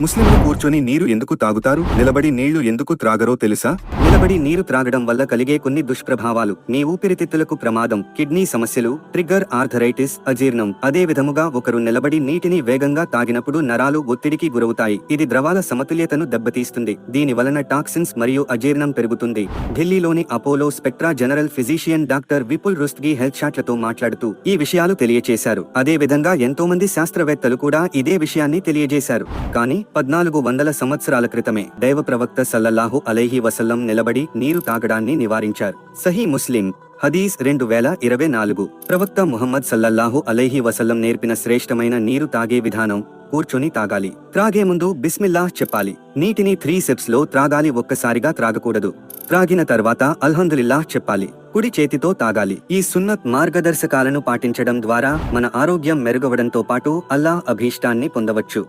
ముస్లింలు కూర్చొని నీరు ఎందుకు తాగుతారు? నిలబడి నీళ్లు ఎందుకు త్రాగరో తెలుసా? నిలబడి నీరు త్రాగడం వల్ల కలిగే కొన్ని దుష్ప్రభావాలు: మీ ఊపిరితిత్తులకు ప్రమాదం, కిడ్నీ సమస్యలు, ట్రిగ్గర్, ఆర్థరైటిస్, అజీర్ణం. అదే విధముగా ఒకరు నిలబడి నీటిని వేగంగా తాగినప్పుడు నరాలు ఒత్తిడికి గురవుతాయి. ఇది ద్రవాల సమతుల్యతను దెబ్బతీస్తుంది. దీని వలన టాక్సిన్స్ మరియు అజీర్ణం పెరుగుతుంది. ఢిల్లీలోని Apollo Spectra general physician doctor Vipul Rustagi health షాట్లతో మాట్లాడుతూ ఈ విషయాలు తెలియచేశారు. అదే విధంగా ఎంతో మంది శాస్త్రవేత్తలు కూడా ఇదే విషయాన్ని తెలియజేశారు. కానీ 1400 సంవత్సరాల క్రితమే దైవ ప్రవక్త సల్లల్లాహు అలైహి వసల్లం నిలబడి నీరు తాగడాన్ని నివారించారు. సహీ ముస్లిం హదీస్ 2024. ప్రవక్త ముహమ్మద్ సల్లల్లాహు అలైహి వసల్లం నేర్పిన శ్రేష్టమైన నీరు తాగే విధానం: కూర్చొని తాగాలి. త్రాగే ముందు బిస్మిల్లాహ్ చెప్పాలి. నీటిని 3 సిప్స్ లో త్రాగాలి, ఒక్కసారిగా త్రాగకూడదు. త్రాగిన తర్వాత అల్హమ్దులిల్లాహ్ చెప్పాలి. కుడి చేతితో తాగాలి. ఈ సున్నత్ మార్గదర్శకాలను పాటించడం ద్వారా మన ఆరోగ్యం మెరుగవడంతో పాటు అల్లాహ్ అభీష్టాన్ని పొందవచ్చు.